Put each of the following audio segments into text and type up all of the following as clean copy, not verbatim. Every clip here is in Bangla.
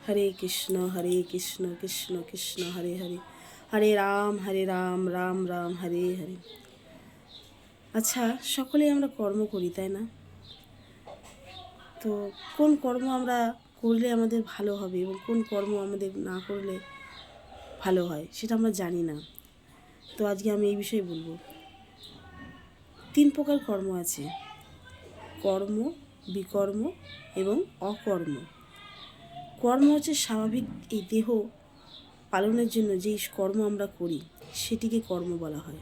হরে কৃষ্ণ কৃষ্ণ কৃষ্ণ হরে হরে, হরে রাম রাম রাম হরে হরে। আচ্ছা, সকলেই আমরা কর্ম করি, তাই না? তো কোন কর্ম আমরা করলে আমাদের ভালো হবে এবং কোন কর্ম আমাদের না করলে ভালো হয় সেটা আমরা জানি না। তো আজকে আমি এই বিষয়ে বলবো। 3 প্রকার কর্ম আছে: কর্ম, বিকর্ম এবং অকর্ম। কর্ম হচ্ছে স্বাভাবিক এই দেহ পালনের জন্য যেই কর্ম আমরা করি সেটিকে কর্ম বলা হয়।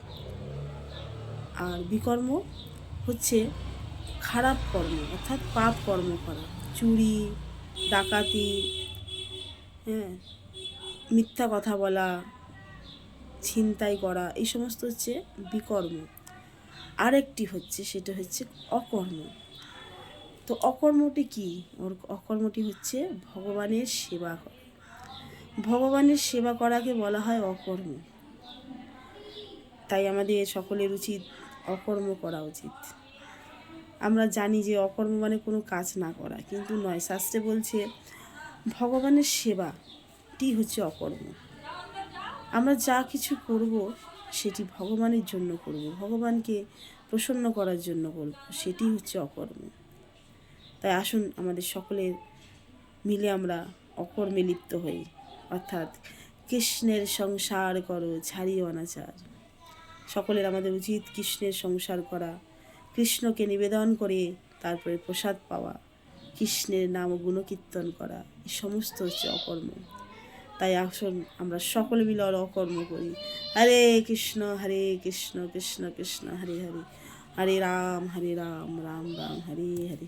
আর বিকর্ম হচ্ছে খারাপ কর্ম, অর্থাৎ পাপ কর্ম করা, চুরি, ডাকাতি, মিথ্যা কথা বলা, ছিনতাই করা, এই সমস্ত হচ্ছে বিকর্ম। আরেকটি হচ্ছে, সেটা হচ্ছে অকর্ম। তো অকর্মটি কি? অকর্মটি হচ্ছে ভগবানের সেবা করা। ভগবানের সেবা করাকে বলা হয় অকর্ম। তাই আমাদের সকলের উচিত অকর্ম করা উচিত। আমরা জানি যে অকর্ম মানে কোনো কাজ না করা, কিন্তু নয়। শাস্ত্রে বলছে ভগবানের সেবাটি হচ্ছে অকর্ম। আমরা যা কিছু করব সেটি ভগবানের জন্য করব, ভগবানকে প্রসন্ন করার জন্য করব, সেটি হচ্ছে অকর্ম। তাই আসুন আমাদের সকলের মিলে আমরা অকর্মে লিপ্ত হই, অর্থাৎ কৃষ্ণের সংসার করো ছাড়িও অনাচার। সকলের আমাদের উচিত কৃষ্ণের সংসার করা, কৃষ্ণকে নিবেদন করে তারপরে প্রসাদ পাওয়া, কৃষ্ণের নাম গুণকীর্তন করা, এই সমস্ত হচ্ছে অকর্ম। তাই আসুন আমরা সকলে মিলে অকর্ম করি। হরে কৃষ্ণ কৃষ্ণ কৃষ্ণ হরে হরে, হরে রাম রাম রাম হরে হরে।